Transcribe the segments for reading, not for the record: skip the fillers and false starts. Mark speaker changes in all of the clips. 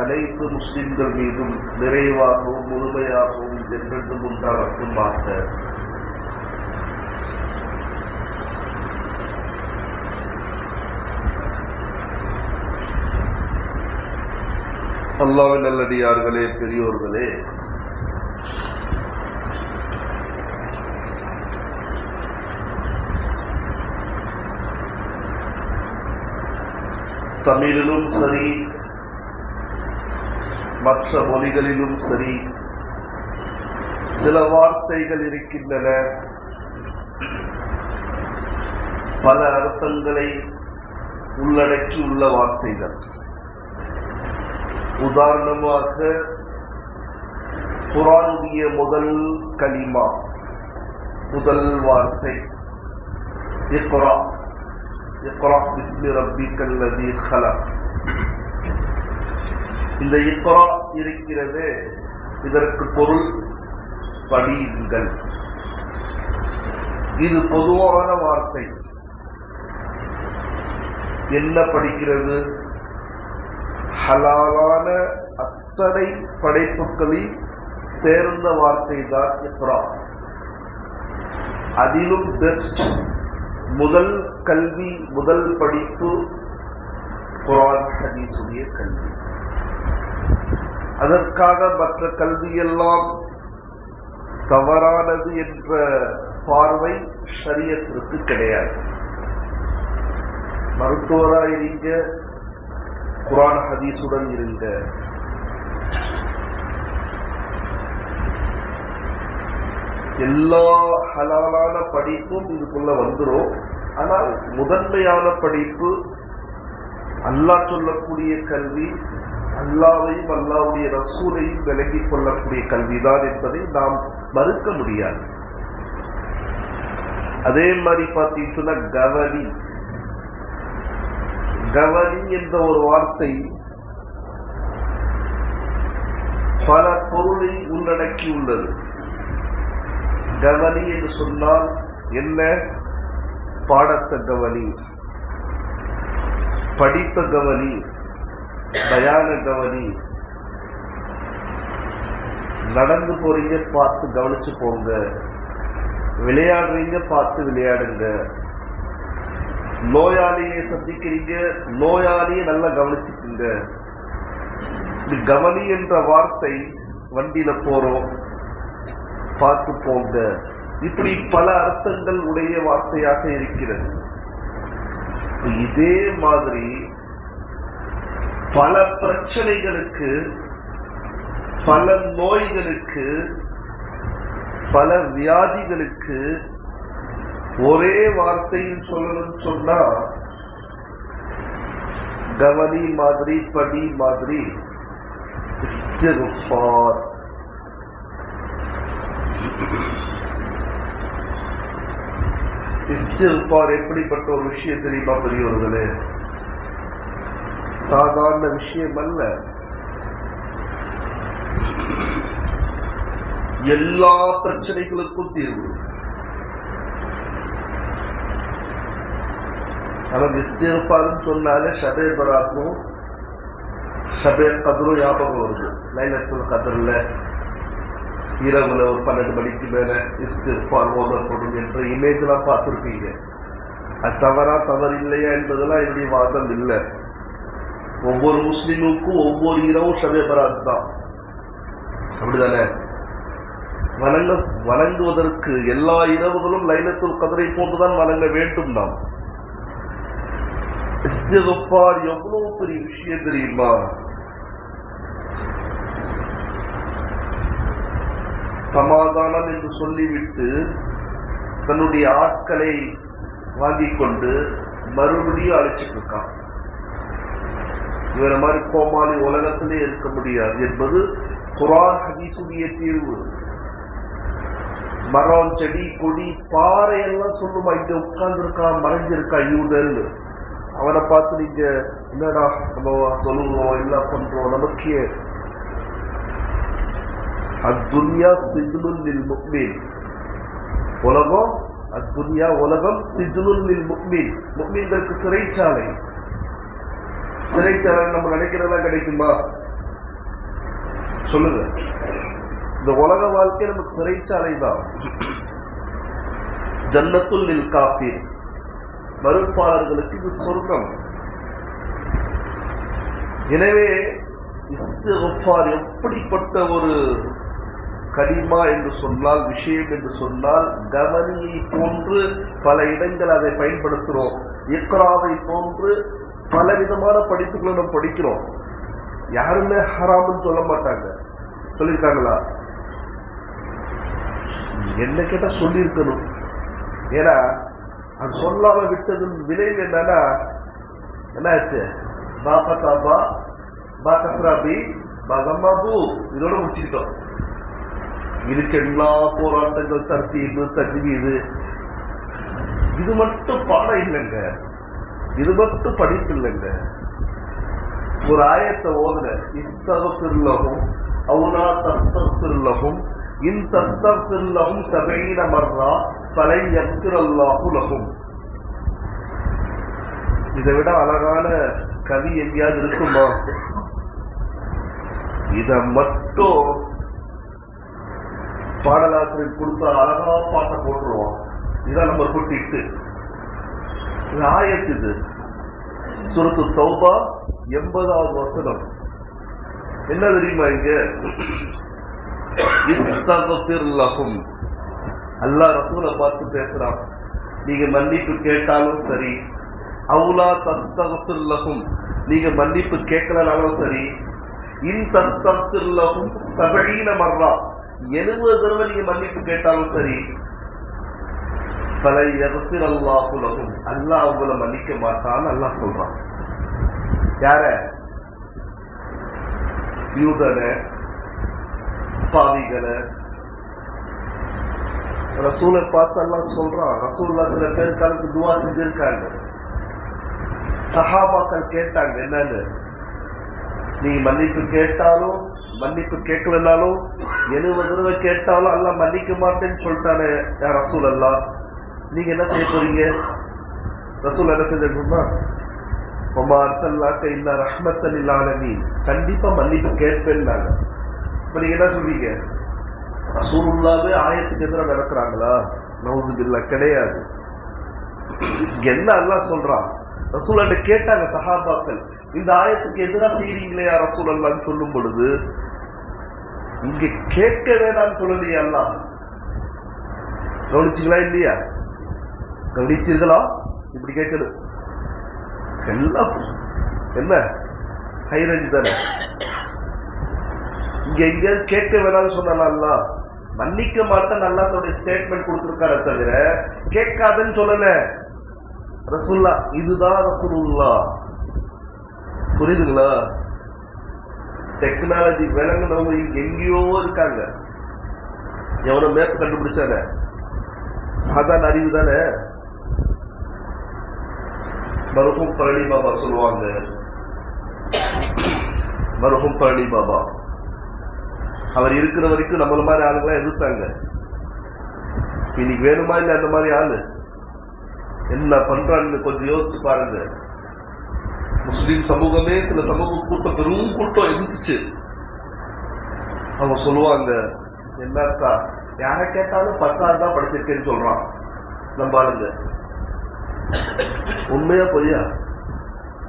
Speaker 1: அனைத்து முஸ்லிம்கள் மீதும் நிறைவாகவும் முழுமையாகவும் என்றென்றும் உண்டாகட்டுமாக. அல்லாஹ்வின் நல்லடியார்களே, பெரியோர்களே, தமிழிலும் சரி மற்ற மொழிகளிலும் சரி சில வார்த்தைகள் இருக்கின்றன, பல அர்த்தங்களை உள்ளடக்கி உள்ள வார்த்தைகள். உதாரணமாக குர்ஆனுடைய முதல் கலிமா, முதல் வார்த்தை இக்ரா, இக்ரா பிஸ்மி ரப்பிக்கல் லதீ ஹலக். இந்த இக்ரா இருக்கிறது, இதற்கு பொருள் படியுங்கள். இது பொதுவான வார்த்தை. என்ன படிக்கிறது? ஹலாலான அத்தனை படைப்புகளில் சேர்ந்த வார்த்தை தான் இக்ரா. அதிலும் பெஸ்ட், முதல் கல்வி, முதல் படிப்பு குர்ஆன் ஹதீஸுடைய கல்வி. அதற்காக மற்ற கல்வியெல்லாம் தவறானது என்ற பார்வை ஷரியத்திற்கு கிடையாது. மருத்துவராக இருங்க, குர்ஆன் ஹதீஸுடன் இருங்க. எல்லா ஹலாலான படிப்பும் இதுக்குள்ள வந்துடும். ஆனால் முதன்மையான படிப்பு அல்லாஹ் சொல்லக்கூடிய கல்வி, அல்லாஹ்வையும் அல்லாஹ்வுடைய ரசூலையும் விலகிக் கொள்ளக்கூடிய கல்விதான் என்பதை நாம் மறுக்க முடியாது. அதே மாதிரி பார்த்தீங்கன்னா கவனி, கவனி என்ற ஒரு வார்த்தை பல பொருளை உள்ளடக்கி உள்ளது. கவனி என்று சொன்னால் என்ன? பாடத்த கவனி, படிப்ப கவனி, பயான கவனி. நடந்து போறீங்க, பார்த்து கவனிச்சு போங்க. விளையாடுறீங்க, பார்த்து விளையாடுங்க. நோயாளியை சந்திக்கிறீங்க, நோயாளியை நல்லா கவனிச்சுக்குங்க. கவனி என்ற வார்த்தை, வண்டியில போறோம், பார்த்து போங்க, இப்படி பல அர்த்தங்கள் உடைய வார்த்தையாக இருக்கிறது. இதே மாதிரி பல பிரச்சனைகளுக்கு, பல நோய்களுக்கு, பல வியாதிகளுக்கு ஒரே வார்த்தையில் சொல்லணும்னு சொன்னா கவனி மாதிரி, படி மாதிரி இஸ்திக்ஃபார். இஸ்திக்ஃபார் எப்படிப்பட்ட ஒரு விஷயம் தெரியுமா பெரியவர்களே? சாதாரண விஷயம் அல்ல. எல்லா பிரச்சனைகளுக்கும் தீர்வு. நமக்கு இஸ்திக்ஃபார்னு சொன்னாலே ஷபே பராத்தும் ஷபே கத்ரும் ஞாபகம் வருது. லைலத்துல் கத்ர்ல இரவுல ஒரு 12 மணிக்கு மேல இஸ்திக்ஃபார் ஓதப்படும் என்ற இமேஜ் எல்லாம் பார்த்துருப்பீங்க. அது தவறா தவறில்லையா என்பதெல்லாம் என்னுடைய வாதம் இல்லை. ஒவ்வொரு முஸ்லிமுக்கும் ஒவ்வொரு இரவும் ஷபே பராத் தான், அப்படிதானே? வணங்குவதற்கு எல்லா இரவுகளும் லைலத்துல் கத்ரை போன்றுதான் வணங்க வேண்டும். நாம் இஸ்திக்ஃபார் எவ்வளவு பெரிய விஷயம் தெரியுமா? சமாதானம் என்று சொல்லிவிட்டு தன்னுடைய ஆட்களை வாங்கிக் கொண்டு மறுபடியும் அழைச்சிட்டு இருக்கான். இவர மாதிரி கோமாளி உலகத்திலே இருக்க முடியாது என்பது குர்ஆன் ஹதீஸுடைய தீர்வு. மரம், செடி, கொடி, பாறை எல்லாம் சொல்லுமா, இங்க உட்கார்ந்துருக்கான், மறைஞ்சிருக்கான் யூதன்னு. அவனை பார்த்து நீங்க என்னடா நம்ம சொல்லுவோம், எல்லாம் பண்றோம், நமக்கு அத்துன்யா சிஜ்னுன் லில் முஃமின். உலகம், அத்துன்யா உலகம், சிஜ்னுன் லில் முஃமின், முஃமின்களுக்கு சிறைச்சாலை. சிறைச்சாலை நம்ம நினைக்கிறதெல்லாம் கிடைக்குமா? சொல்லுங்க. இந்த உலக வாழ்க்கை நமக்கு சிறைச்சாலை தான். ஜன்னத்துல் லில் காஃபிர், மறுப்பாளர்களுக்கு இது சொர்க்கம். எனவே இஸ்திக்ஃபார் எப்படிப்பட்ட ஒரு கலிமா என்று சொன்னால், விஷயம் என்று சொன்னால், கவனியை போன்று பல இடங்கள் அதை பயன்படுத்துகிறோம். இக்ராவை போன்று பல விதமான படிப்புகளை நம்ம படிக்கிறோம். யாருமே ஹராம்னு சொல்ல மாட்டாங்க. சொல்லியிருக்காங்களா? என்ன கேட்டா சொல்லியிருக்கணும். ஏன்னா அது சொல்லாம விட்டதன் விளைவு என்னன்னா, என்னாச்சு? பாபா பா கஸ்ராபி பகமாபு இதோட முடிச்சுக்கிட்டோம். இதுக்கு எல்லா போராட்டங்கள், தர்த்தீபு, தஜ்வீது, இது மட்டும் பாடம் இல்லைங்க, இது மட்டும் படிப்பு இல்லைங்க. ஒரு ஆயத்தை ஓதுன, இஸ்தக்ஃபிர் லஹும் அவுலா தஸ்தக்ஃபிர் லஹும் இன் தஸ்தக்ஃபிர் லஹும் 70 மர்ரா ஃபலை யக்ஃபிரல்லாஹு லஹும். இதை விட அழகான கவி எங்கேயாவது இருக்குமா? இத மட்டும் பாடலாசிரியர் கொடுத்த அழகா பாட்டை போட்டுருவோம். இதான் நம்ம கூட்டிட்டு ஆயத்து. இது சூரத்து தௌபா 80வது வசனம். என்ன தெரியுமா? இங்க இஸ்தக்ஃபிர் லஹும், அல்லாஹ் ரசூலை பார்த்து பேசுறான். நீங்க மன்னிப்பு கேட்டாலும் சரி, அவுலா தஸ்தக்ஃபிர் லஹும், நீங்க மன்னிப்பு கேட்கலனாலும் சரி, இன் தஸ்தக்ஃபிர் லஹும் 70 மர்ரா, 70 தடவை நீங்க மன்னிப்பு கேட்டாலும் சரி, ஃபலை யக்ஃபிரல்லாஹு லஹும், அல்லாஹ் அவங்கள மன்னிக்க மாட்டான்னு அல்லாஹ் சொல்றான். யார? யூதனை, பாவிகளை. ரசூலை பார்த்து அல்லாஹ் சொல்றான். ரசூலுல்லாஹ் சில பேர் காலத்துக்கு துவா செஞ்சிருக்காங்க. சஹாபாக்கள் கேட்டாங்க, என்னன்னு? நீங்க மன்னிப்பு கேட்டாலும் மன்னிப்பு கேட்கலனாலும் 70 தடவை கேட்டாலும் அல்லாஹ் மன்னிக்க மாட்டேன்னு சொல்லிட்டானே யா ரசூலல்லாஹ், நீங்க என்ன செய்ய போறீங்க? ரசூல் என்ன செஞ்சிருக்கோம்னா, இல்லா ரஹ்மத்தல் லில் ஆலமீன், கண்டிப்பா மன்னிப்பு கேட்பேன்னாங்க. இப்ப நீங்க என்ன சொல்றீங்க? ரசூலுல்லாஹ்வே ஆயத்துக்கு எதிராக நடக்கிறாங்களா? நவுசு பில்லாஹ், கிடையாது. என்ன அல்லாஹ் சொல்றான்? ரசூல்கிட்ட கேட்டாங்க சஹாபாக்கள், இந்த ஆயத்துக்கு எதிராக செய்றீங்களே யா ரசூலல்லாஹ்னு சொல்லும் பொழுது, இங்க கேட்க வேண்டாம்னு சொல்லலையா அல்லாஹ்? கவனிச்சீங்களா இல்லையா? கவனிச்சீர்களா? இப்படி கேட்கணும். எல்லாம் என்ன ஹைரஞ்ச் தானே. இங்க எங்கேயாவது கேட்க வேணாம்னு சொன்னா அல்லாஹ் மன்னிக்க மாட்டேன் நல்லா தன்னுடைய ஸ்டேட்மெண்ட் கொடுத்திருக்கார தவிர கேட்காதன்னு சொல்லல. ரசூல்லா, இதுதான் ரசூலுல்லாஹ். புரியுதுங்களா? டெக்னாலஜி விளங்குனவங்க எங்கேயோ இருக்காங்க. எவனோ மேப் கண்டுபிடிச்சாங்க. சாதாரண அறிவு தானே. மருகும் பழனி பாபா சொல்லுவாங்க. மருகும் பழனி பாபா அவர் இருக்கிற வரைக்கும் நம்மள மாதிரி ஆளுங்களாம் எதிர்த்தாங்க. இன்னைக்கு வேணுமா இல்ல அந்த மாதிரி ஆளு என்ன பண்றான்னு கொஞ்சம் யோசிச்சு பாருங்க. முஸ்லிம் சமூகமே சில சமூக கூட்டம், பெரும் கூட்டம் எதிர்த்துச்சு. அவங்க சொல்லுவாங்க, என்னத்தா யாரை கேட்டாலும் 10ஆவது தான் படிச்சிருக்கேன்னு சொல்றான் நம்ம ஆளுங்க. உண்மையா பொய்யா?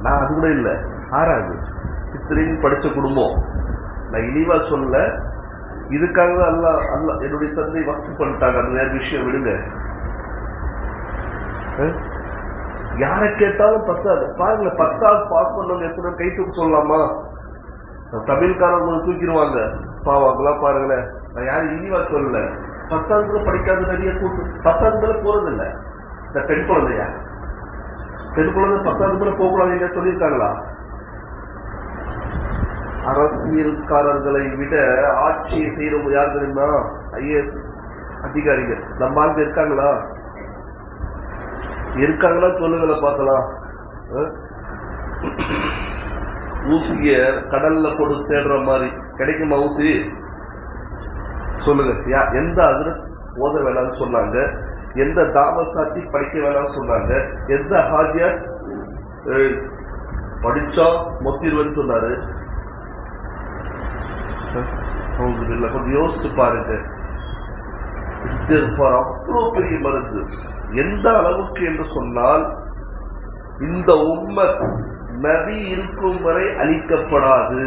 Speaker 1: நான் அது கூட இல்லை, 6ஆவது இத்தனையும் படிச்ச குடும்பம். நான் இனிவா சொல்ல, இதுக்காக அல்லாஹ் என்னுடைய தந்தை வக்ஃப் பண்ணிட்டாங்க. அது வேற விஷயம், விடுங்க. யாரை கேட்டாலும் 10ஆவது பாருங்க. 10ஆவது பாஸ் பண்ணவங்க எத்தனை கை தூக்க சொல்லலாமா? தமிழ்காரங்க தூக்கிடுவாங்க பாவாங்களாம். பாருங்களேன், நான் யாரும் இனிவா சொல்லல. 10ஆவது கூட படிக்காத நிறைய கூட்டு 10ஆவது மேல போறது இல்லை. இந்த பெண் குழந்தையா, பெண் குழந்தை 10ஆவது மேல போகக்கூடாது சொல்லியிருக்காங்களா? அரசியல்காரர்களை விட ஆட்சியை செய்யறவங்க யார் தெரியுமா? IAS அதிகாரிகள். நம்ம ஆளுங்க இருக்காங்களா? இருக்காங்களா சொல்லுங்கள பார்க்கலாம். ஊசிய கடல்ல போட்டு தேடுற மாதிரி கிடைக்குமா ஊசி? சொல்லுங்க. எந்த அதிரத் ஓத வேணாம்னு சொன்னாங்க? எந்த தாமசாத்தி படிக்க வேணாம்னு சொன்னாங்க? எந்த ஹாஜியார் படிச்சா மொத்திருவன்னு சொன்னாரு? கொஞ்சம் யோசிச்சு பாருங்க. இஸ்திக்ஃபார் அவ்வளோ பெரிய மருந்து. எந்த அளவுக்கு என்று சொன்னால், இந்த உம்மத் நபி இருக்கும் வரை அழிக்கப்படாது.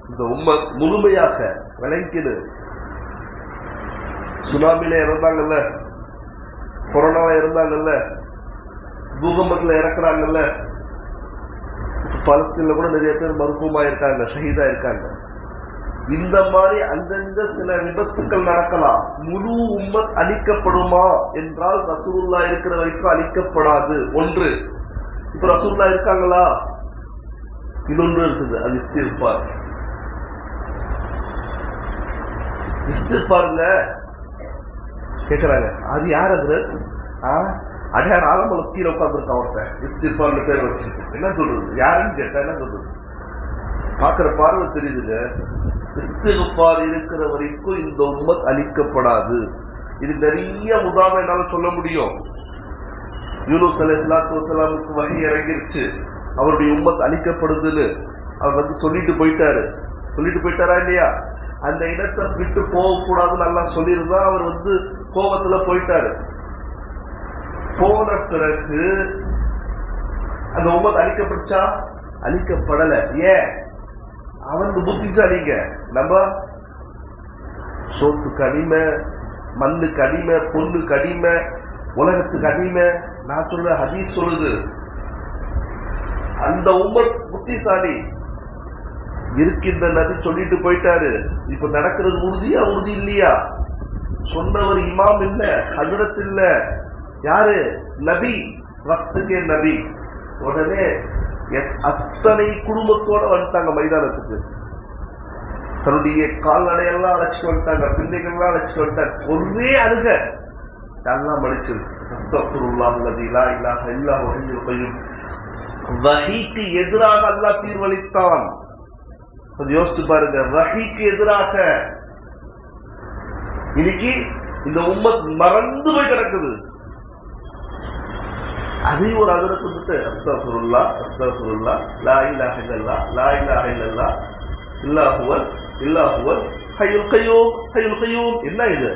Speaker 1: இந்த உம்மத் முழுமையாக விளங்கிது. சுனாமில இறந்தாங்கல்ல, கொரோனால இறந்தாங்கல்ல, பூகம்பத்துல இறக்குறாங்கல்ல, பாலஸ்தீன்ல கூட நிறைய பேர் மருத்துவமா இருக்காங்க, ஷஹீதா இருக்காங்க. இந்த மாதிரி அங்கங்க சில விபத்துக்கள் நடக்கலாம். முழு உம்மத் அழிக்கப்படுமா என்றால் ரசூலுல்லாஹ் இருக்கிற வரைக்கும் அழிக்கப்படாது. ஒன்று. இப்ப ரசூலுல்லாஹ் இருக்காங்களா? இன்னொன்று இருக்குது, அது இஸ்திக்ஃபார். இஸ்திக்ஃபார்ங்க கேக்குறாங்க, அது யார்? அது அடையார் ஆலமலம் கீழே உட்காந்துருக்கான் ஒருத்தன், இஸ்திக்ஃபார்னு பேர் வச்சு. என்ன சொல்றது? யாருன்னு கேட்டா என்ன சொல்றது? பாக்குற பார்வை தெரியுதுங்க. இஸ்திக்ஃபார் இருக்கிற வரைக்கும் இந்த உம்மத் அழிக்கப்படாது. இது நிறைய உதாரணம் என்னால சொல்ல முடியும். யூனுஸ் அலைஹிஸ்ஸலாத்து வஸலாமுக்கு வஹி இறங்கிருச்சு, அவருடைய உம்மத் அழிக்கப்படுதுன்னு அவர் வந்து சொல்லிட்டு போயிட்டாரா இல்லையா? அந்த இடத்தை விட்டு போகக்கூடாதுன்னு அல்லாஹ் சொல்லியிருந்தா அவர் வந்து கோபத்துல போயிட்டாரு. போன பிறகு அந்த உம்மத் அழிக்கப்பட்டுச்சா? அழிக்கப்படல. ஏன்? அவனுக்கு புத்திசாலிங்க. நம்ம சோத்துக்கு அடிமை, மண்ணுக்கு அடிமை, பொண்ணுக்கு அடிமை, உலகத்துக்கு அடிமை. நான் சொல்ற ஹதீஸ் சொல்லுது, அந்த உம்மத் புத்திசாலி. இருக்கின்ற நபி சொல்லிட்டு போயிட்டாரு. இப்ப நடக்கிறது உறுதியா உறுதி இல்லையா? சொன்னவர் இமாம் இல்ல, ஹஜரத் இல்ல, யாரு? நபி, வக்துக்கே நபி. உடனே அத்தனை குடும்பத்தோட வந்துட்டாங்க மைதானத்துக்கு. தன்னுடைய கால்நடையெல்லாம் அழைச்சிட்டு வந்துட்டாங்க, பிள்ளைகள்லாம் அழைச்சிட்டு வந்துட்டாங்க. ஒரே அழுக. எல்லாம் மன்னிச்சிரு. அஸ்தக்ஃபிருல்லாஹ் அல்லதி லா இலாஹ இல்லா ஹுவல் ஹய்யுல் கய்யூம். வஹீக்கு எதிராக அல்லாஹ் தீர்வளித்தான். கொஞ்சம் யோசிச்சு பாருங்க. வஹீக்கு எதிராக இன்னைக்கு இந்த உம்மத் மறந்து போய் கிடக்குது. அதே ஒரு ஹஜரத் வந்துட்டு அஸ்தக்ஃபிருல்லாஹ் அஸ்தக்ஃபிருல்லாஹ் லா இலாஹ இல்லல்லாஹ் லா இலாஹ இல்லல்லாஹ் இல்லா ஹுவல் ஹய்யுல் கய்யூம். என்ன இது?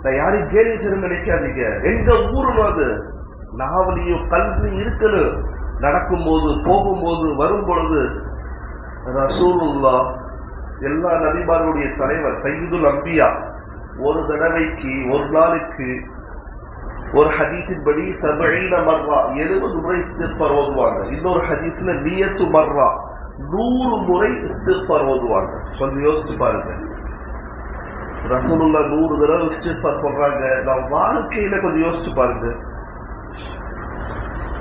Speaker 1: நான் யாரையும் கேலி செய்ய நினைக்காதீங்க. எங்க ஊருன்னு அது நாவலியும் கல்வியும் இருக்கணும். நடக்கும் போது, போகும்போது, வரும் பொழுது ரசூலுல்லாஹ் எல்லா நபிமார்களுடைய தலைவர் சையதுல் அம்பியா ஒரு தடவைக்கு, ஒரு நாளுக்கு ஒரு ஹதீஸின் படி 70 மர்ரா 70 முறை இஸ்திக்ஃபார் ஓதுவாங்க. இன்னொரு ஹதீஸ்ல 100 மர்ரா 100 முறை இஸ்திக்ஃபார் ஓதுவாங்க. கொஞ்சம் யோசிச்சு பாருங்க. ரசூலுல்லாஹ் 100 தடவை இஸ்திக்ஃபார் சொல்றாங்க. நான் வாழ்க்கையில கொஞ்சம் யோசிச்சு பாருங்க.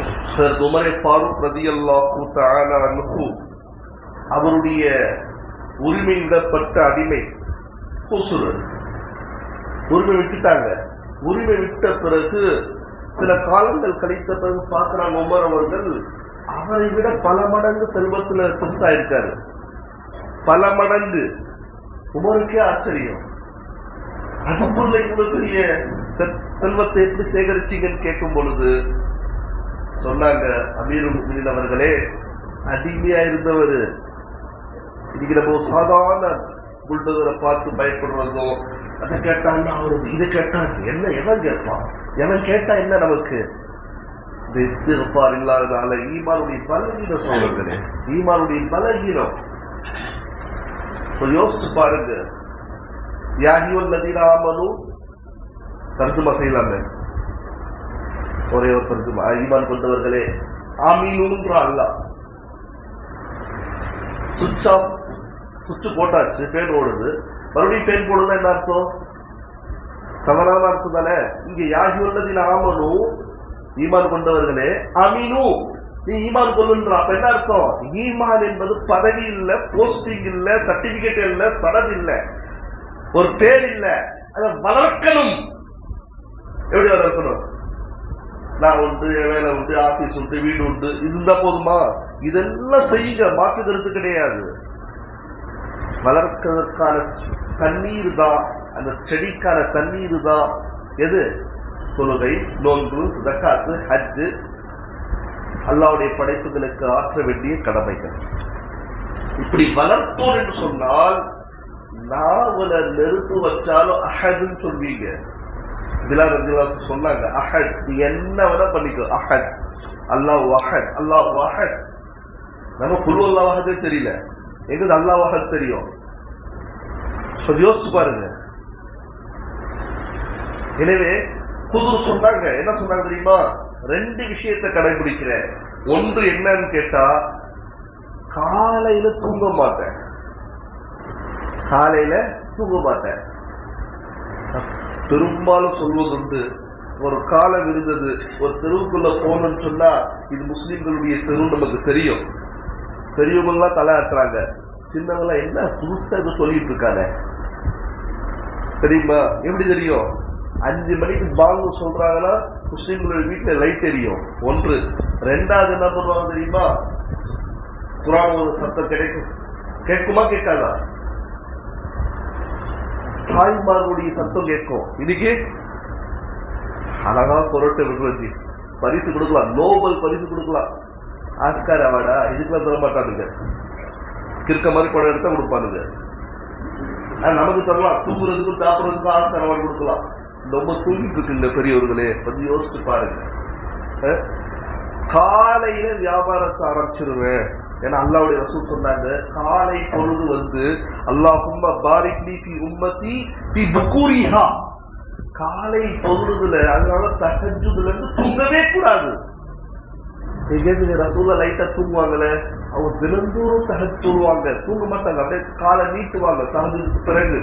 Speaker 1: ஹஜ்ரத் உமர் ஃபாரூக் ரலியல்லாஹு தஆலா அன்ஹு அவருடைய உரிமையிடப்பட்ட அடிமை ஹுசுர் உரிமை விட்டுட்டாங்க. உரிமை விட்ட பிறகு சில காலங்கள் கழித்த பிறகு பார்க்கிறாங்க, உமர் அவர்கள் அவரை விட பல மடங்கு செல்வத்துல பெருசா இருக்காரு. பல மடங்கு. உமருக்கே ஆச்சரியம். அதுக்குள்ள இவ்வளவு பெரிய செல்வத்தை எப்படி சேகரிச்சீங்கன்னு கேட்கும் பொழுது சொன்னாங்க, அமீருல் முஃமினீன் அவர்களே, அடிமையா இருந்தவர். இன்னைக்கு நம்ம சாதாரண புல்டோசரை பார்த்து பயப்படுறதும், அதை கேட்டாங்க அவருக்கு, இதை கேட்டாங்க என்ன, எவன் கேட்பான், எவன் கேட்டா என்ன நமக்கு? இந்த இஸ்திக்ஃபார் இல்லாதனால ஈமானுடைய பலகீனம் சொல்றீங்களே, ஈமானுடைய பலகீனம். யோசிச்சு பாருங்க. யா அய்யுஹல்லதீன ஆமனூ தர்ஜுமா செய்யலாமே, ஒரே ஒரு தர்ஜுமா, ஈமான் கொண்டவர்களே ஆமீனுன்ற அல்லாஹ். சுவிட்ச் ஆஃப், சுவிட்ச் போட்டாச்சு, பேன் ஓடுது, மறுபடியும் பேன் போடுதுன்னா என்ன அர்த்தம்? தவறான அர்த்தம் தானே. இங்க யா அய்யுஹல்லதீன ஆமனூ ஈமான் கொண்டவர்களே, அமீனு நீ ஈமான் கொள்ளுன்ற. அப்ப என்ன அர்த்தம்? ஈமான் என்பது பதவி இல்ல, போஸ்டிங் இல்ல, சர்டிபிகேட் இல்ல, சனது இல்ல, ஒரு பேர் இல்ல, அதை வளர்க்கணும். எப்படி வளர்க்கணும்? நான் உண்டு, வேலை உண்டு, ஆபீஸ் உண்டு, வீடு உண்டு, இருந்தா போதுமா? இதெல்லாம் செய்யுங்க, மாற்று கருத்து கிடையாது. வளர்க்கிறதுக்கான தண்ணீர் தான், அந்த செடிக்கான தண்ணீர் தான் எது? தொழுகை, நோன்பு, ஜக்காத்து, ஹஜ்ஜு, அல்லாஹ்வுடைய படைப்புகளுக்கு ஆற்ற வேண்டிய கடமைகள். இப்படி வளர்த்தோம் என்று சொன்னால் நாவல நெருப்பு வச்சாலும் அஹதுன்னு சொல்வீங்க. பிலால் ரலியல்லாஹு சொன்னாங்க, அஹத் என்ன வேணா பண்ணிக்கோ, அஹத் அல்லாஹ் அஹத் அல்லாஹ் அஹத். நம்ம குல் அல்லாஹ் அஹதே தெரியல, எங்க அல்லாஹ் அஹத் தெரியும்? யோசிச்சு பாருங்க. எனவே குதுர் சொன்னாங்க, என்ன சொன்னாங்க தெரியுமா? 2 விஷயத்தை கடைபிடிக்கிறேன். ஒன்று என்னன்னு கேட்டா, காலையில தூங்க மாட்டேன். காலையில தூங்க மாட்டேன். பெரும்பாலும் சொல்வதுண்டு, ஒரு காலம் இருந்தது, ஒரு தெருவுக்குள்ள போகணும்னு சொன்னா இது முஸ்லிம்களுடைய தெரு நமக்கு தெரியும். பெரியவங்களாம் தலை ஆட்டுறாங்க, சின்னவங்களாம் என்ன புதுசா இது சொல்லிட்டு இருக்காங்க தெரியுமா? எப்படி தெரியும்? 5 மணிக்கு பாங்கு சொல்றாங்கன்னா முஸ்லிம்களுடைய வீட்டுல லைட் எரியும். ஒன்று. 2வது என்ன பண்ணுவாங்க தெரியுமா? குர்ஆன் ஓத சத்தம் கிடைக்கும். கேட்குமா கேட்காதா? தாய்மார்களுடைய சத்தம் கேட்கும். இன்னைக்கு அழகா பொருட்டு விடுறது, பரிசு கொடுக்கலாம், நோபல் பரிசு கொடுக்கலாம், ஆஸ்கார் அவார்டா, இதுக்கெல்லாம் தர மாட்டானுங்க. கிறுக்க மாதிரி படம் எடுத்தா கொடுப்பானுங்க. நமக்கு தரலாம், தூங்குறதுக்கும் சாப்பிடுறதுக்கும் ஆஸ்கார் அவார்டு கொடுக்கலாம். ரொம்ப தூங்கிட்டு இருக்குங்க பெரியவர்களே, கொஞ்சம் யோசிச்சு பாருங்க. காலையில வியாபாரத்தை ஆரம்பிச்சிருவேன். ஏன்னா அல்லாஹ்வுடைய ரசூல் சொன்னாங்க, காலை பொழுது வந்து அல்லாஹும்ம பாரிக் லீ ஃபீ உம்மத்தி ஃபீ புகூரிஹா, காலை பொழுதுல, அதனால தஹஜ்ஜுதுல இருந்து தூங்கவே கூடாது. எங்க ரசூலா லைட்டா தூங்குவாங்களே, அவங்க தினந்தோறும் தஹஜ் தூங்குவாங்க, தூங்க மாட்டாங்க, அப்படியே காலை நீட்டுவாங்க தஹஜ்ஜுக்கு பிறகு.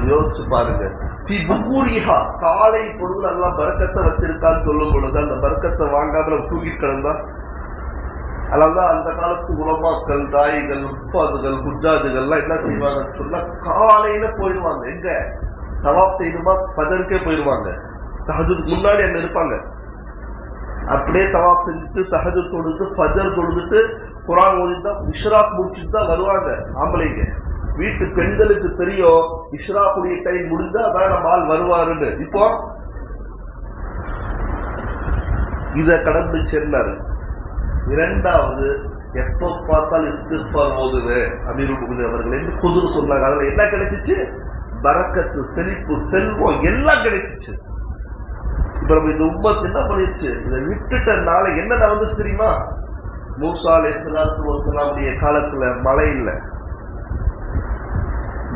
Speaker 1: யோசிச்சு பாருங்க. காலை பொழுது நல்லா பரக்கத்தை வச்சிருக்கான்னு சொல்லும் பொழுது அந்த பரக்கத்தை வாங்காம தூக்கிட்டு கிடந்தா, அதனாலதான் அந்த காலத்து உலமாக்கள், தாயிகள், உப்பாதுகள், குஜாதுகள்லாம் என்ன செய்வாங்கன்னு சொன்னா, காலையில போயிடுவாங்க. எங்க தவாப் செய்யணுமா, ஃபஜருக்கே போயிடுவாங்க. தஹஜ்ஜுக்கு முன்னாடி அங்க இருப்பாங்க. அப்படியே தவாப் செஞ்சுட்டு தஹஜ்ஜுத் தொழுது ஃபஜர் தொழுதுட்டு குர்ஆன் ஓதிட்டு இஷ்ராக் முடிச்சுட்டு தான் வருவாங்க ஆம்பளைங்க. வீட்டு பெண்களுக்கு தெரியும், இஷ்ராக்குடைய டைம் முடிஞ்சா அதான் நம்ம ஆள் வருவாருன்னு. இப்போ இத கடந்து சென்றாரு. 2வது, எப்ப பார்த்தாலும் இஸ்திக்ஃபார் ஓதுவே அமீருல் முஃமினீன் அவர்கள் என்று குதுர் சொன்னாங்க. அதுல என்ன கிடைச்சிச்சு? பரக்கத்து, செழிப்பு, செல்வம் எல்லாம் கிடைச்சிச்சு. இப்ப நம்ம இந்த உம்மத் என்ன பண்ணிருச்சு? இதை விட்டுட்டனால என்ன நடந்துச்சு தெரியுமா? மூசா அலைஹிஸ்ஸலாத்து வஸ்ஸலாமுடைய காலத்துல மழை இல்ல,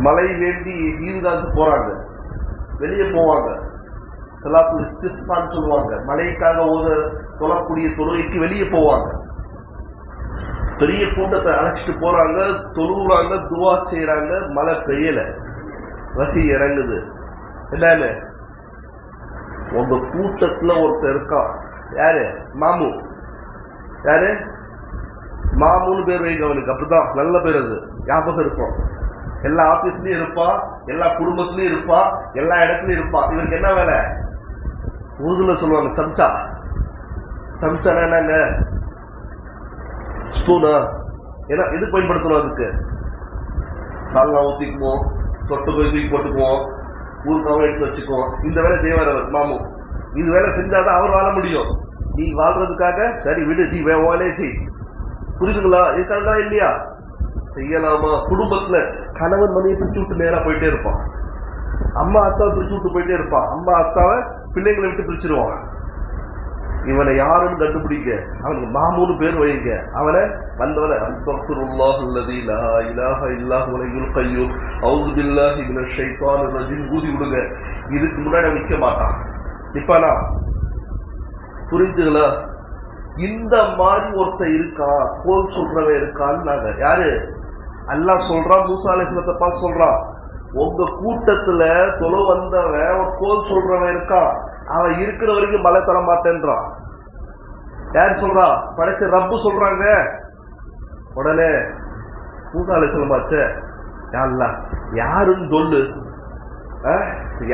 Speaker 1: மழை வேண்டி ஈதுகாக்கு போறாங்க, வெளியே போவாங்க, ஸலாத்துல் இஸ்திஸ்கான்னு சொல்லுவாங்க, மழைக்காக தொழக்கூடிய தொழுகைக்கு வெளியே போவாங்க. பெரிய கூட்டத்தை அழைச்சிட்டு போறாங்க, தொழுறாங்க, துவா செய்யறாங்க, மழை பெய்யல, வகை இறங்குது. என்னன்னு உங்க கூட்டத்துல ஒருத்தர் இருக்கா, யாரு? மாமு. யாரு? மாமுன்னு பேர் வைங்க அவனுக்கு, அப்படிதான் நல்ல பேர், அது ஞாபகம் இருக்கும். எல்லா ஆபீஸ்லயும் இருப்பான், எல்லா குடும்பத்திலயும் இருப்பான், எல்லா இடத்துலயும் இருப்பான். இவருக்கு என்ன வேலை? ஊதுல சொல்லுவாங்க சம்சா. சம்சானா என்னங்க? ஸ்பூனா? ஏன்னா எது பயன்படுத்தணும்? அதுக்கு சால்னா ஊத்திக்குவோம், தொட்டு போய் தூக்கி போட்டுக்குவோம், ஊருக்காவும் எடுத்து வச்சுக்குவோம். இந்த வேலை செய்வார் அவர் மாமு. இது வேலை செஞ்சாதான் அவர் வாழ முடியும். நீ வாழ்றதுக்காக சரி விடு, நீ வேலையை செய். புரியுதுங்களா? இருக்காங்களா இல்லையா? செய்யலாமா? குடும்பத்துல கணவன் மனையை பிரிச்சு விட்டு நேரா போயிட்டே இருப்பான், அம்மா அத்தாவை பிரிச்சு விட்டு போயிட்டே இருப்பான், அம்மா அத்தாவை பிள்ளைங்களை விட்டு பிரிச்சிருவான். இவனை யாருன்னு கண்டுபிடிங்க, அவனுக்கு மாமூன்னு பேர் வைங்க. அவனை வந்தவனை அஸ்தக்ஃபிருல்லாஹ் அல்லதீ லா இலாஹ இல்லா ஹுவல் ஹய்யுல் கய்யூம் அஊது பில்லாஹி மினஷ் ஷைத்தானிர் ரஜீம் ஊதி விடுங்க. இதுக்கு முன்னாடி நிக்க மாட்டான், நிப்பானா? புரிஞ்சுங்களா? இந்த மாதிரி ஒருத்தர் இருக்கா, கோல் சொல்றவன் இருக்கான்னு நாங்க யாரு? அல்லாஹ் சொல்றான், மூசா அலைஹிஸ்ஸலாத்தை பார்த்து சொல்றான், உங்க கூட்டத்துல தொலை வந்தவன் ஒரு கோல் சொல்றவன் இருக்கான், அவன் இருக்கிற வரைக்கும் மழை தர மாட்டேன்றான். யார் சொல்றா? படைச்ச ரப்பு சொல்றாங்க. உடனே மூசா அலைஹிஸ்ஸலாம் ஆச்சே, யா அல்லாஹ் யாருன்னு சொல்லு,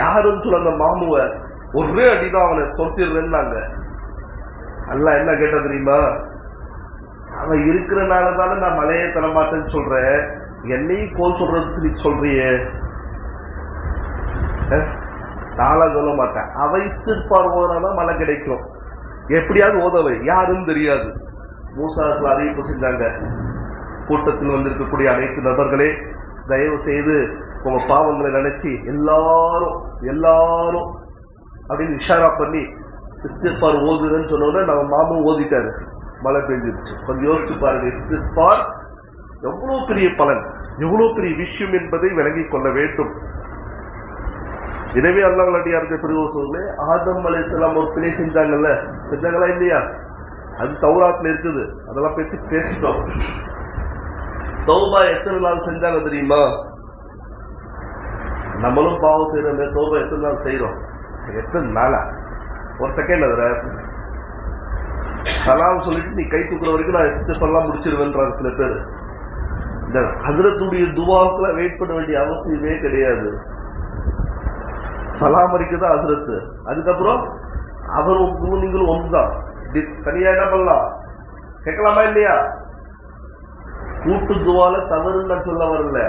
Speaker 1: யாருன்னு சொல்ல. அந்த மாமுவ ஒரே அடிதான் அவனை தொத்திடுறேன்னாங்க. அல்லாஹ் என்ன கேட்டா தெரியுமா? அவன் இருக்கிறனாலதானே நான் மழையை தரமாட்டேன்னு சொல்றேன், என்னையும் கோல் சொல்றதுக்கு நீ சொல்றியே. நாளா சொல்ல மாட்டேன். அவ இஸ்திக்ஃபார் ஓதுனாதான் மழை கிடைக்கும். எப்படியாவது ஓதவை, யாருன்னு தெரியாது. மூசா அறிவிப்பு செஞ்சாங்க, கூட்டத்தில் வந்திருக்கக்கூடிய அனைத்து நபர்களே, தயவு செய்து உங்க பாவங்களை நினைச்சு எல்லாரும் எல்லாரும் அப்படின்னு இஷாரா பண்ணி இஸ்திக்பார் ஓதுன்னு சொன்னோன்னா நம்ம மாமும் ஓதிட்டாரு, மழை பெஞ்சிருச்சு. கொஞ்சம் யோசிச்சு பாருங்க, இஸ்திக்பார் எவ்வளவு பெரிய பலன், எவ்வளவு பெரிய விஷயம் என்பதை விளங்கிக் கொள்ள வேண்டும். எனவே அல்லாஹ் நல்லடியாருக்கு பெரியவர்களே, ஆதம் அலைஹிஸ்ஸலாம் ஒரு பிழை செஞ்சாங்கல்ல, செஞ்சாங்களா இல்லையா? அது தௌராத்ல இருக்குது, அதெல்லாம் பத்தி பேசிட்டோம். தௌபா எத்தனை நாள் செஞ்சாங்க தெரியுமா? நம்மளும் பாவம் செய்யறோம், தௌபா எத்தனை நாள் செய்யறோம்? எத்தனை நாளா? ஒரு செகண்ட். அதுல சலாம் சொல்லிட்டு நீ கை தூக்குற வரைக்கும் நான் இஸ்திக்பார்லாம் முடிச்சிருவேன்றாங்க சில பேர். இந்த ஹஜ்ரத்துடைய துவாவுக்குள்ள வெயிட் பண்ண வேண்டிய அவசியமே கிடையாது. சலாம் வரைக்கும் தான் ஹஜ்ரத்து, அதுக்கப்புறம் அவரும் நீங்களும் ஒன்றுதான். தனியா என்ன பண்ணலாம், கேட்கலாமா இல்லையா? கூட்டு துவால தவறுன்னு நான் சொல்ல வரல,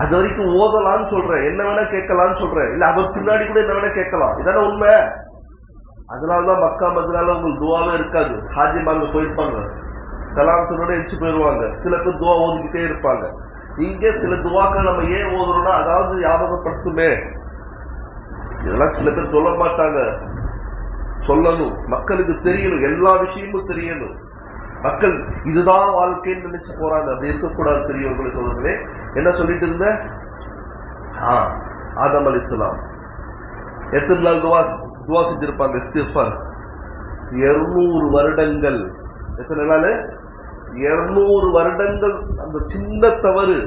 Speaker 1: அது வரைக்கும் ஓதலான்னு சொல்றேன், என்ன வேணா கேட்கலான்னு சொல்றேன். இல்ல அவர் பின்னாடி கூட என்ன வேணா கேட்கலாம், இதான உண்மை. அதனாலதான் மக்கா மதினால உங்களுக்கு துவாவே இருக்காது. ஹாஜிமாங்க போயிருப்பாங்க, சலாம் சொன்னோட எரிச்சு போயிடுவாங்க. சில பேர் துவா ஓதிக்கிட்டே இருப்பாங்க. இங்க சில துவாக்கள் நம்ம ஏன் ஓதுறோம்னா அதாவது ஞாபகப்படுத்துமே. இதெல்லாம் சில பேர் சொல்ல மாட்டாங்க, சொல்லணும், மக்களுக்கு தெரியணும், எல்லா விஷயமும் தெரியணும். மக்கள் இதுதான் வாழ்க்கைன்னு நினைச்சு போறாங்க, அப்படி இருக்கக்கூடாது. பெரியவர்களை சொல்றீங்களே, என்ன சொல்லிட்டு இருந்த? ஆதம் அலைஹிஸ்ஸலாம் எத்தனை நாள் துவா செஞ்சிருப்பாங்க இஸ்திக்பார்? 200 வருடங்கள். எத்தனை நாள்? 200 வருடங்கள். அந்த சின்ன தவறு,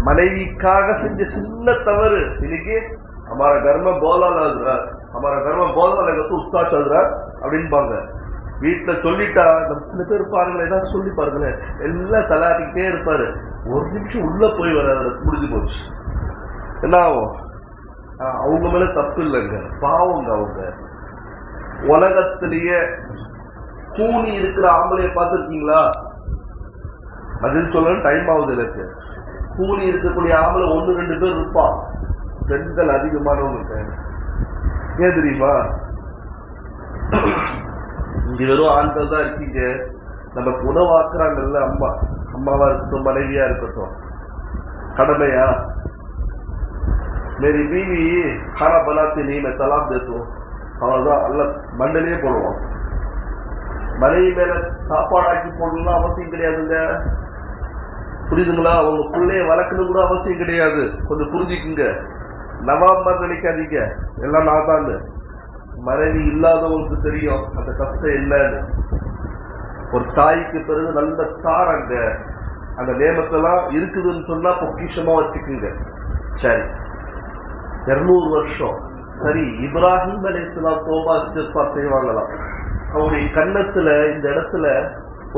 Speaker 1: மனைவிக்காக செஞ்ச சின்ன தவறு, இன்னைக்கு हमारा घर में बोला हजरत, हमारा घर में बोलने लगा तो उस्ताद हजरत அப்படின்பாங்க. வீட்டுல சொல்லிட்டா நம்ம சில பேர் பாருங்களேன், ஏதாவது சொல்லி பாருங்களேன், எல்லாம் தலாட்டிக்கிட்டே இருப்பாரு. ஒரு நிமிஷம் உள்ள போய் வர முடிஞ்சு போச்சு. என்ன ஆகும்? அவங்க மேல தப்பு இல்லைங்க, பாவங்க அவங்க. உலகத்திலேயே கூனி இருக்கிற ஆம்பளைய பார்த்துருக்கீங்களா? பதில் சொல்ல டைம் ஆகுது எனக்கு. கூனி இருக்கக்கூடிய ஆம்பளை 1-2 பேர் இருப்பான், பெண்கள் அதிகமானவங்க. ஏன் தெரியுமா? இங்க வெறும் ஆண்கள் தான் இருக்கீங்க. நமக்கு உணவாக்குறாங்கல்ல, அம்மாவா இருக்கட்டும், மனைவியா இருக்கட்டும், கடமையா? मेरी बीवी खाना बनाती नहीं, मैं तलाक देता हूँ, அவ்வளவுதான். அல்ல மண்டலே போடுவோம். மனைவி மேல சாப்பாடு ஆக்கி போடணும்னு அவசியம் கிடையாதுங்க, புரியுதுங்களா? அவங்க பிள்ளைய வளர்க்கணும் கூட அவசியம் கிடையாது. கொஞ்சம் புரிஞ்சுக்குங்க. நவாம்பர் நினைக்காதீங்க எல்லாம் நான் தான். மனைவி இல்லாதவங்களுக்கு தெரியும் அந்த கஷ்டம் என்னன்னு. ஒரு தாய்க்கு பிறகு நல்ல தாரங்க, அந்த நேமத்தெல்லாம் இருக்குதுன்னு சொன்னா பொக்கிஷமா வச்சுக்குங்க. சரி, 200 வருஷம். சரி, இப்ராஹிம் அலைஹிஸ்ஸலாம் தௌபா இஸ்திக்பார் செய்வாங்களாம். அவருடைய கன்னத்துல இந்த இடத்துல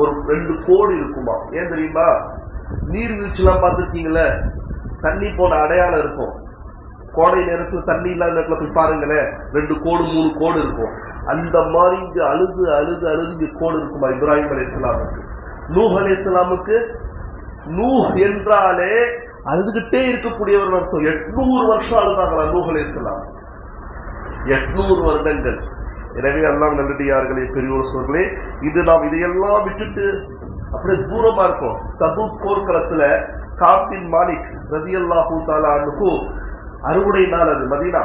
Speaker 1: ஒரு 2 கோடு இருக்குமா. ஏன் தெரியுமா? நீர்வீழ்ச்சிலாம் பார்த்துருக்கீங்களே, தண்ணி போன அடையாளம் இருக்கும். கோடை நேரத்துல தண்ணி இல்லாத நேரத்துல போய் பாருங்களேன், 2 கோடு 3 கோடு இருக்கும். அந்த மாதிரி இங்க அழுது அழுது அழுது இங்க கோடு இருக்குமா இப்ராஹிம் அலைஹிஸ்ஸலாமுக்கு. நூஹ் அலைஹிஸ்ஸலாமுக்கு, நூஹ் என்றாலே அழுதுகிட்டே இருக்கக்கூடியவர் அர்த்தம். 800 வருஷம் அழுதாங்களா நூஹ் அலைஹிஸ்ஸலாம், 800 வருடங்கள். எனவே அல்லாஹ் நல்லடியார்களே, பெரியோர்களே, இது நாம் இதையெல்லாம் விட்டுட்டு அப்படியே தூரமா இருக்கும். தபூக் போர்க்களத்துல காப் பின் மாலிக் ரலியல்லாஹு தஆலா அன்ஹு அறுவடை நாள், அது மதீனா.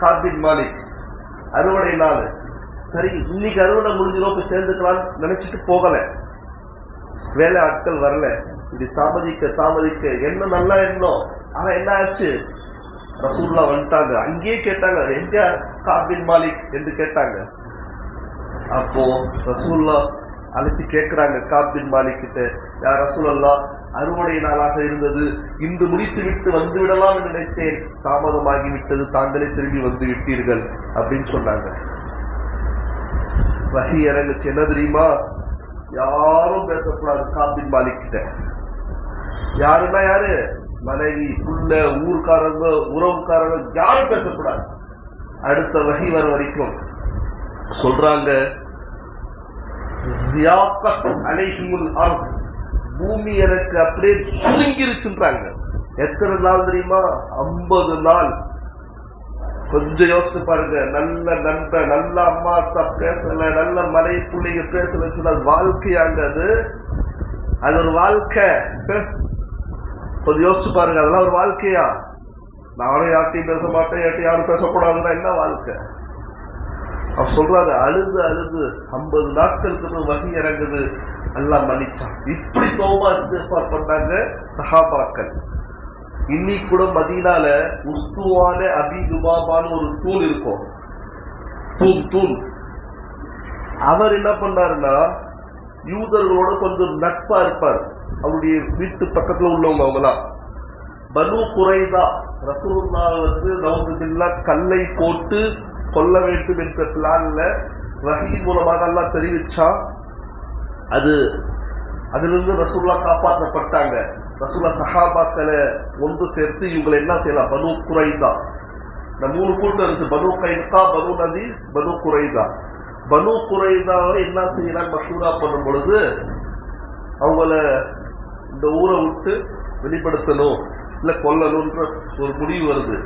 Speaker 1: காப் பின் மாலிக் அறுவடை நாள். சரி, இன்னைக்கு அறுவடை முடிஞ்சிடும், போய் சேர்ந்துக்கலாம்னு நினைச்சிட்டு போகல. வேலை ஆட்கள் வரல. இது தாமதிக்க என்ன நல்லா எண்ணம். ஆனா என்ன ஆச்சு? ரசூலுல்லாஹ் வந்துட்டாங்க. அங்கேயே கேட்டாங்க, எங்க காப் பின் மாலிக் என்று கேட்டாங்க. அப்போ ரசூலுல்லாஹ் அழைச்சு கேட்கிறாங்க காப் பின் மாலிக் கிட்ட, யார் ரசூலுல்லாஹ், அறுவடை நாளாக இருந்தது, இன்று முடித்து விட்டு வந்து விடலாம் என்று நினைத்தேன், தாமதமாகி விட்டது, தாங்களே திரும்பி வந்து விட்டீர்கள் அப்படின்னு சொன்னாங்க. வஹி இறங்குச்சு. என்ன தெரியுமா? யாரும் பேசக்கூடாது காப் பின் மாலிக் கிட்ட. யாருன்னா யாரு? மனைவி, புள்ள, ஊர்க்காரங்க, உறவுக்காரங்க, யாரும் பேசக்கூடாது. அடுத்த வஹி வர வரைக்கும் சொல்றாங்க, பூமி எனக்கு அப்படியே சுருங்கிருச்சுன்றாங்க. எத்தனை நாள் தெரியுமா? 50 நாள். கொஞ்சம் யோசிச்சு பாருங்க. நல்ல நண்பன், நல்ல அம்மா அப்பா பேசல, நல்ல மனைவி பிள்ளைங்க பேசல, வாழ்க்கையாங்க அது. அது ஒரு வாழ்க்கை. கொஞ்சம் யோசிச்சு பாருங்க, அதெல்லாம் ஒரு வாழ்க்கையா? நானும் யார்ட்டையும் பேச மாட்டேன், யார்ட்டையும் பேசக்கூடாதுன்னா என்ன வாழ்க்கை? அவர் சொல்றாரு, அழுது அழுது 50 நாட்களுக்கு வகி இறங்குது, எல்லாம் மன்னிச்சான். இப்படி தௌபா இஸ்திக்ஃபார் பண்ணாங்க சஹாபாக்கள். இன்னைக்கு கூட மதீனால உஸ்துவான அபி லுபாபான்னு ஒரு தூண் இருக்கும், தூண். அவர் என்ன பண்ணாருன்னா, யூதர்களோட கொஞ்சம் நட்பா இருப்பார். அவருடைய வீட்டு பக்கத்துல உள்ளவங்க அவங்கலாம் பனு குறைதா. ரசூலுல்லாஹ் நவுதுபில்லா கல்லை போட்டு கொல்ல வேண்டும் என்ற பிளான்ல வஹீ மூலமாக அல்லாஹ் தெரிவிச்சா. அதிலிருந்து ரசூலுல்லாஹ் காப்பாற்றப்பட்டாங்க. ரசூலுல்லாஹ் சஹாபாக்களை ஒன்று சேர்த்து இவங்களை என்ன செய்யலாம், பனு குறைதா, இந்த 3 கூட்டம் இருக்கு, பனு கைனுகா, பனு நதீர், பனு குறைதா. பனு குறைதாவை என்ன செய்யறாங்க, மஷூரா பண்ணும் பொழுது அவங்கள இந்த ஊரை விட்டு வெளிப்படுத்தணும், இல்ல கொல்லணும்ன்ற ஒரு முடிவு வருது.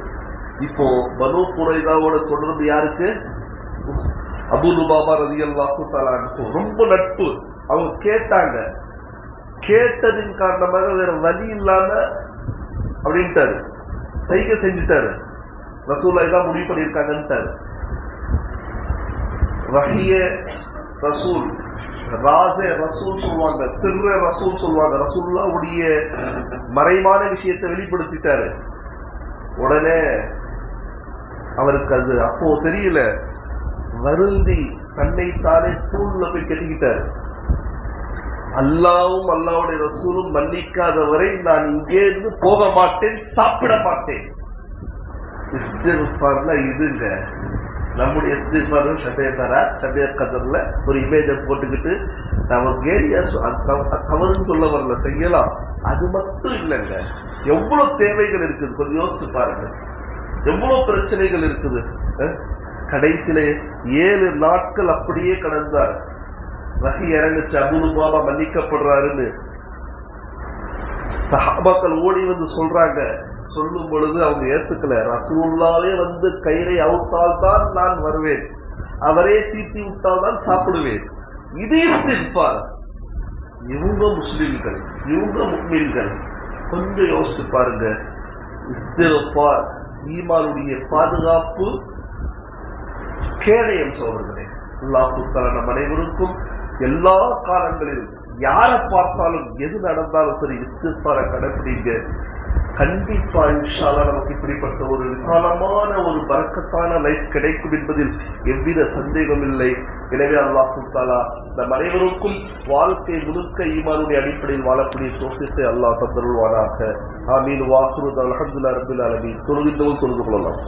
Speaker 1: இப்போ பனு குறைதாவோட தொடர்பு யாருக்கு? அபூ லுபாபா ரலியல்லாஹு தஆலா அன்ஹு ரொம்ப நட்பு. அவங்க கேட்டாங்க, கேட்டதின் காரணமாக வேற வழி இல்லாம அப்படின்ட்டாரு, சைகை செஞ்சுட்டாரு. ரசூலுல்லாஹ் இதான் முடிவு பண்ணியிருக்காங்கன்ட்டாரு. வஹிய ரசூல், ராஸே ரசூல் சொல்லுவாங்க, சிர்ர ரசூல் சொல்லுவாங்க. ரசூலுல்லாஹ்வுடைய மறைமான விஷயத்தை வெளிப்படுத்திட்டாரு. உடனே அவருக்கு அது அப்போ தெரியல, வருந்தி தன்னை தானே தூண்ல போய் கட்டிக்கிட்டாரு. அல்லாவும் அல்லாவுடைய ரசூலும் மன்னிக்காதவரை நான் இங்கே இருந்து போக மாட்டேன், சாப்பிட மாட்டேன். இஸ்திக்ஃபார்ல இதுங்க நம்முடைய இஸ்திக்ஃபார். ஷபே கதர்ல ஒரு இமேஜை போட்டுக்கிட்டு நமக்கு ஏரியா தவறுன்னு சொல்ல வரல, செய்யலாம். அது மட்டும் இல்லைங்க, எவ்வளவு தேவைகள் இருக்குது கொஞ்சம் யோசிச்சு பாருங்க. எவ்வளவு பிரச்சனைகள் இருக்குது. கடைசியில 7 நாட்கள் அப்படியே கடந்தார். வஹி இறங்குச்சு, அபூ லுபாபா மன்னிக்கப்படுறாருன்னு. சஹாபாக்கள் ஓடி வந்து சொல்றாங்க. சொல்லும் பொழுது அவங்க ஏத்துக்கல. ரசூலுல்லாஹ்வே வந்து கயிறை அவுத்தால் தான் நான் வருவேன், அவரே தீட்டி விட்டால் தான் சாப்பிடுவேன். இது இஸ்திக்ஃபார். இவங்க முஸ்லிம்கள், இவங்க முஃமின்கள். கொஞ்சம் யோசிச்சு பாருங்க. இஸ்திக்ஃபார் ஈமானுடைய பாதுகாப்பு கேடயம் சோதர்களே. அல்லாஹ் தஆலா நம் அனைவருக்கும் எல்லா காலங்களிலும் யாரை பார்த்தாலும் எது நடந்தாலும் சரி இஸ்திக்ஃபாரை கடைபிடிங்க. கண்டிப்பா இன்ஷா அல்லாஹ் நமக்கு இப்படிப்பட்ட ஒரு விசாலமான ஒரு பரக்கத்தான லைஃப் கிடைக்கும் என்பதில் எவ்வித சந்தேகம் இல்லை. எனவே அல்லாஹ் தஆலா நம் அனைவருக்கும் வாழ்க்கை முழுக்க ஈமானுடைய அடிப்படையில் வாழக்கூடிய தௌஃபீக்கை அல்லாஹ் தந்தருள்வானாக. ஆமீன். வாஹிரு அல்ஹம்துலில்லாஹி ரப்பில் ஆலமீன். தொழுகின்றவர்கள் தொழுது கொள்ளலாம்.